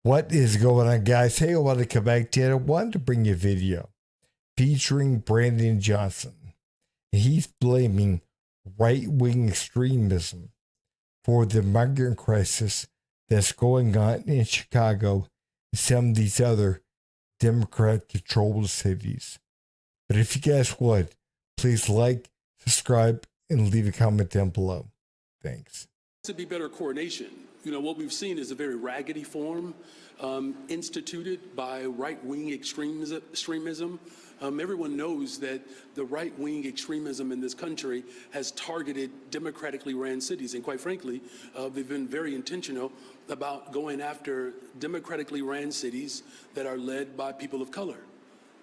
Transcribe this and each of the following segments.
What is going on, guys? Hey, I wanted to come back to it. I wanted to bring you a video featuring Brandon Johnson. He's blaming right-wing extremism for the migrant crisis that's going on in Chicago and some of these other Democrat-controlled cities. But if you guys would, please like, subscribe, and leave a comment down below. Thanks. To be better coordination. What we've seen is a very raggedy form instituted by right-wing extremism. Everyone knows that the right-wing extremism in this country has targeted democratically ran cities. And quite frankly, they've been very intentional about going after democratically ran cities that are led by people of color.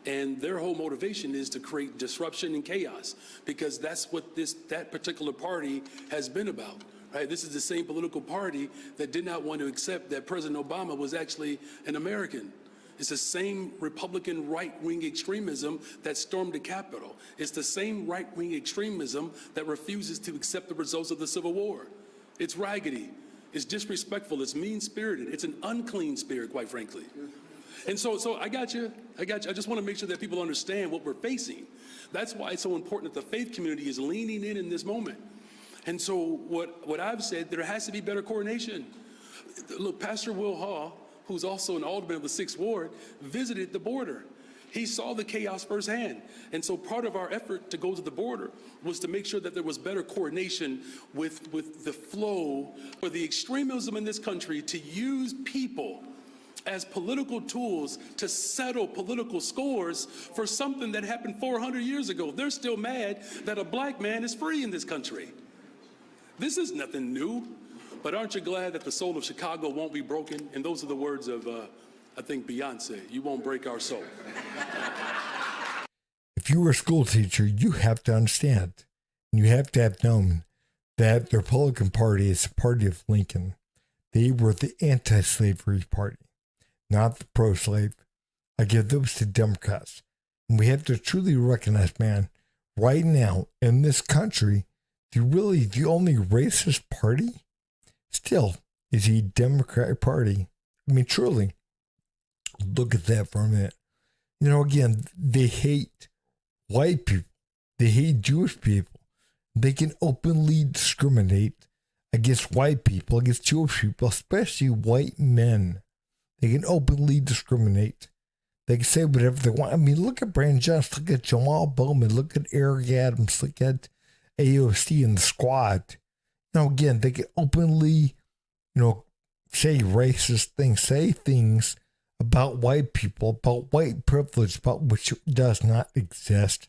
And their whole motivation is to create disruption and chaos, because that's what that particular party has been about. Right? This is the same political party that did not want to accept that President Obama was actually an American. It's the same Republican right-wing extremism that stormed the Capitol. It's the same right-wing extremism that refuses to accept the results of the Civil War. It's raggedy. It's disrespectful. It's mean-spirited. It's an unclean spirit, quite frankly. And so I got you. I just want to make sure that people understand what we're facing. That's why it's so important that the faith community is leaning in this moment. And so what I've said, there has to be better coordination. Look, Pastor Will Hall, who's also an alderman of the 6th Ward, visited the border. He saw the chaos firsthand. And so part of our effort to go to the border was to make sure that there was better coordination with the flow for the extremism in this country to use people as political tools to settle political scores for something that happened 400 years ago. They're still mad that a black man is free in this country. This is nothing new, but aren't you glad that the soul of Chicago won't be broken? And those are the words of, I think, Beyonce. You won't break our soul. If you were a school teacher, you have to understand, and you have to have known that the Republican Party is the party of Lincoln. They were the anti-slavery party, not the pro-slave. I give those to Democrats. And we have to truly recognize, man, right now in this country, the only racist party still is the Democratic Party. I mean, truly, look at that for a minute. Again, they hate white people. They hate Jewish people. They can openly discriminate against white people, against Jewish people, especially white men. They can openly discriminate. They can say whatever they want. I mean, look at Brandon Johnson, look at Jamal Bowman, look at Eric Adams, look at AOC and the squad. Again, they can openly, say racist things, say things about white people, about white privilege, about which does not exist.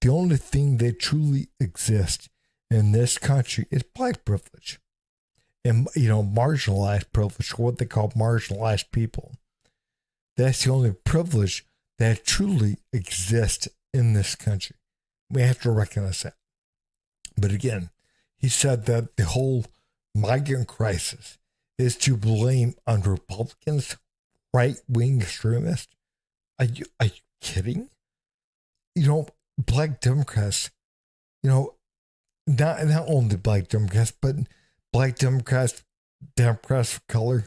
The only thing that truly exists in this country is black privilege. And, marginalized privilege, what they call marginalized people. That's the only privilege that truly exists in this country. We have to recognize that. But again, he said that the whole migrant crisis is to blame on Republicans, right-wing extremists. Are you kidding? Black Democrats, not only black Democrats, but black Democrats, Democrats of color,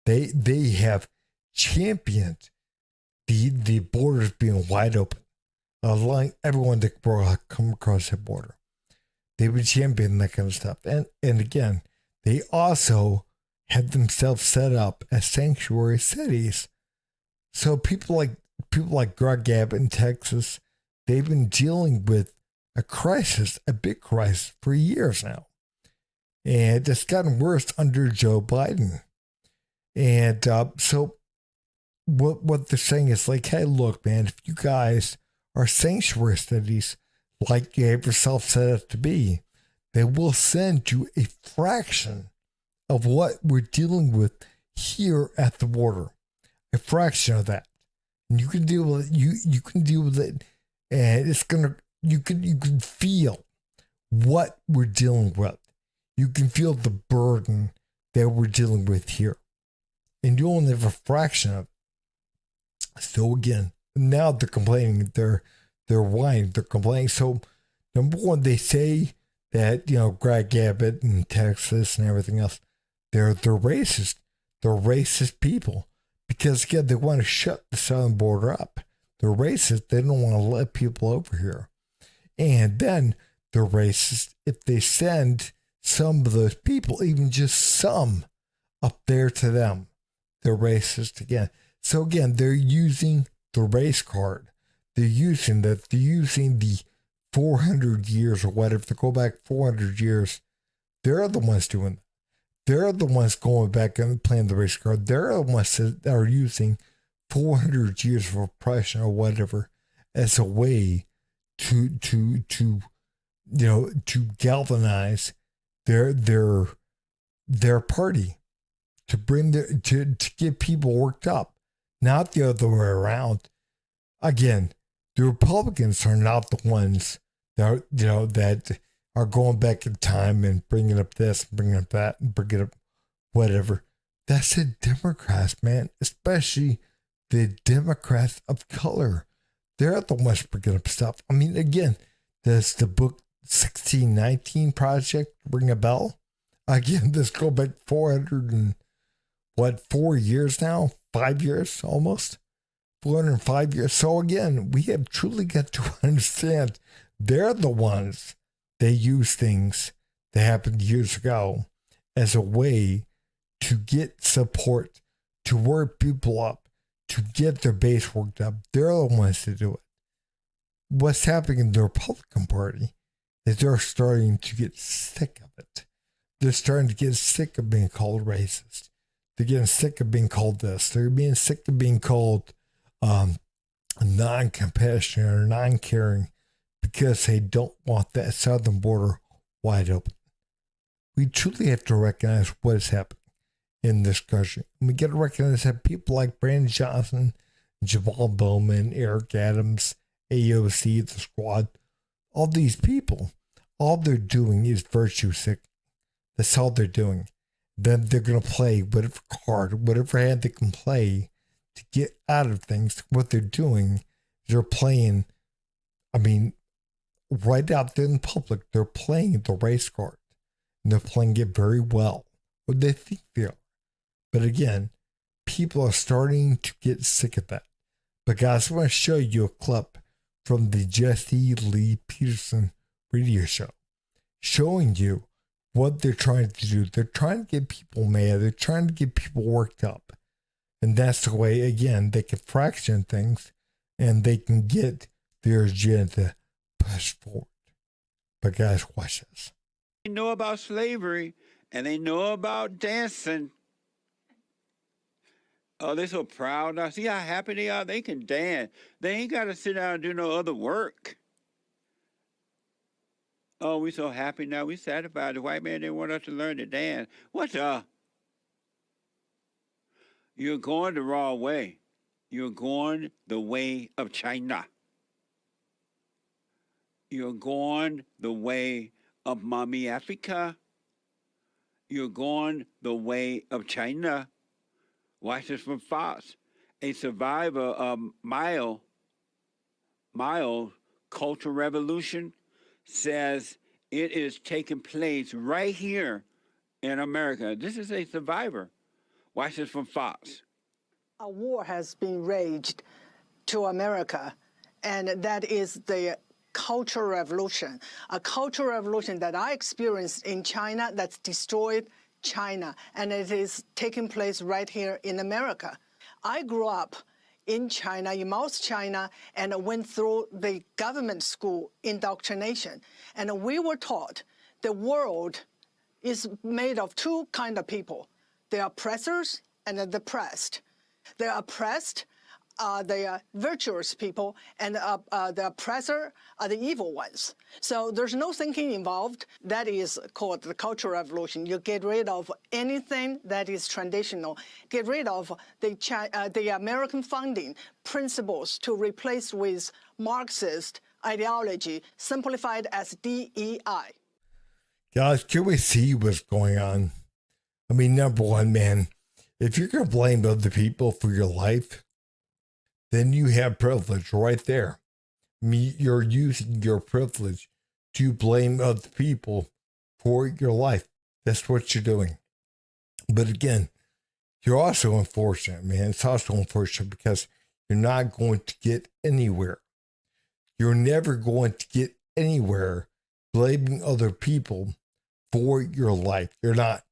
they have championed the borders being wide open, allowing everyone to come across the border. They would champion that kind of stuff. And again, they also had themselves set up as sanctuary cities. So people like Greg Abbott in Texas, they've been dealing with a crisis, a big crisis for years now. And it's gotten worse under Joe Biden. And so what they're saying is like, hey, look, man, if you guys are sanctuary cities, like you have yourself set up to be, they will send you a fraction of what we're dealing with here at the border. A fraction of that. And you can deal with it. You can deal with it. And it's you can feel what we're dealing with. You can feel the burden that we're dealing with here. And you only have a fraction of it. So again, now they're complaining. They're whining, they're complaining. So, number one, they say that, Greg Abbott and Texas and everything else, they're racist. They're racist people. because again, they want to shut the southern border up. They're racist. They don't want to let people over here. And then they're racist if they send some of those people, even just some, up there to them. They're racist again. So again, they're using the race card. They're using that. They're using the 400 years or whatever. If they go back 400 years, they're the ones doing that. They're the ones going back and playing the race card. They're the ones that are using 400 years of oppression or whatever as a way to galvanize their party, to bring to get people worked up, not the other way around. Again, the Republicans are not the ones that that are going back in time and bringing up this, bringing up that, and bringing up whatever. That's the Democrats, man, especially the Democrats of color. They're the ones bringing up stuff. I mean, again, does the book 1619 Project ring a bell? Again, this go back 4 years now? 5 years almost? 405 years. So again, we have truly got to understand they're the ones. They use things that happened years ago as a way to get support, to work people up, to get their base worked up. They're the ones to do it. What's happening in the Republican Party is they're starting to get sick of it. They're starting to get sick of being called racist. They're getting sick of being called this. They're being sick of being called non-compassionate or non-caring, because they don't want that southern border wide open. We truly have to recognize what is happening in this country. And we got to recognize that people like Brandon Johnson, Jamal Bowman, Eric Adams, AOC, the squad, all these people, all they're doing is virtue sick. That's all they're doing. Then they're going to play whatever card, whatever hand they can play to get out of things. What they're doing, they're playing, right out there in public, they're playing the race card. And they're playing it very well. What they think they are. But again, people are starting to get sick of that. But guys, I want to show you a clip from the Jesse Lee Peterson radio show, showing you what they're trying to do. They're trying to get people mad. They're trying to get people worked up. And that's the way, again, they can fraction things and they can get their agenda pushed forward. But guys, watch this. They know about slavery and they know about dancing. Oh, they're so proud now. See how happy they are? They can dance. They ain't got to sit down and do no other work. Oh, we so happy now. We satisfied. The white man didn't want us to learn to dance. What You're going the wrong way. You're going the way of China. You're going the way of Mommy Africa. You're going the way of China. Watch this from Fox. A survivor of Mile Cultural Revolution says it is taking place right here in America. This is a survivor. Watch this from Fox. A war has been raged to America, and that is the Cultural Revolution, a cultural revolution that I experienced in China that's destroyed China, and it is taking place right here in America. I grew up in China, in South China, and went through the government school indoctrination. And we were taught the world is made of two kinds of people, the oppressors and the oppressed. The oppressed are the virtuous people, and the oppressor are the evil ones. So there's no thinking involved. That is called the Cultural Revolution. You get rid of anything that is traditional. Get rid of the American founding principles to replace with Marxist ideology, simplified as DEI. Guys, can we see what's going on? Number one, man, if you're going to blame other people for your life, then you have privilege right there. You're using your privilege to blame other people for your life. That's what you're doing. But again, you're also unfortunate, man. It's also unfortunate because you're not going to get anywhere. You're never going to get anywhere blaming other people for your life. You're not.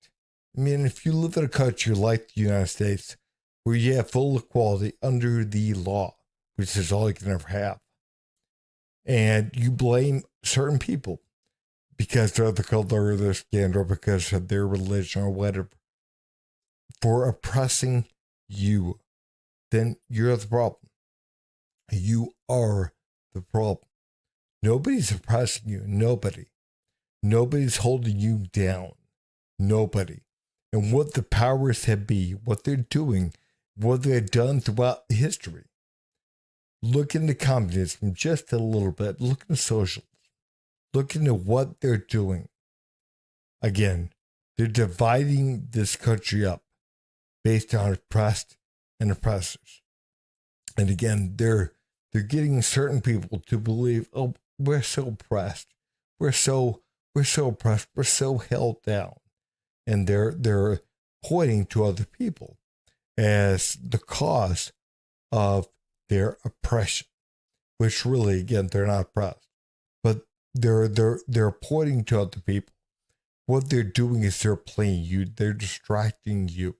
I mean, if you live in a country like the United States, where you have full equality under the law, which is all you can ever have, and you blame certain people because of the color of their skin or because of their religion or whatever for oppressing you, then you're the problem. You are the problem. Nobody's oppressing you. Nobody. Nobody's holding you down. Nobody. And what the powers that be, what they're doing, what they've done throughout history. Look into communism just a little bit. Look into socialism. Look into what they're doing. Again, they're dividing this country up based on oppressed and oppressors. And again, they're getting certain people to believe, oh, we're so oppressed. We're so oppressed. We're so held down. And they're pointing to other people as the cause of their oppression, which really, again, they're not oppressed, but they're pointing to other people. What they're doing is they're playing you. They're distracting you.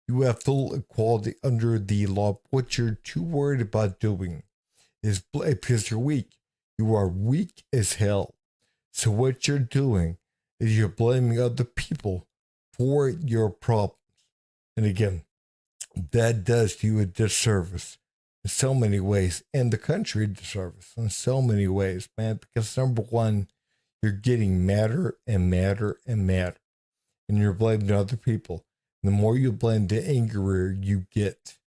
You have full equality under the law. What you're too worried about doing is because you're weak. You are weak as hell. So what you're doing is you're blaming other people for your problems. And again, that does you a disservice in so many ways, and the country a disservice in so many ways, man, because number one, you're getting madder and madder and madder, and you're blaming other people. And the more you blame, the angrier you get.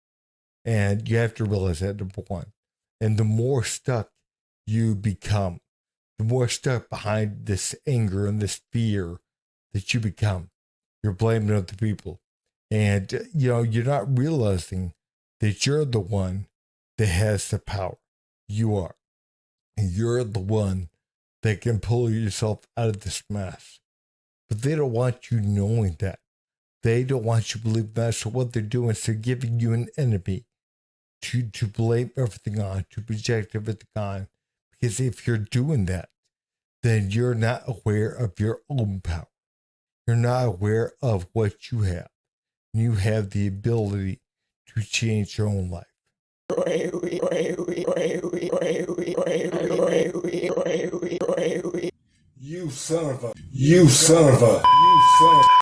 And you have to realize that, number one. And the more stuck you become, the more stuck behind this anger and this fear that you become. You're blaming other people. And, you're not realizing that you're the one that has the power. You are. And you're the one that can pull yourself out of this mess. But they don't want you knowing that. They don't want you to believe that. So what they're doing is they're giving you an enemy to blame everything on, to project everything on. Because if you're doing that, then you're not aware of your own power. You're not aware of what you have. You have the ability to change your own life. You son of a.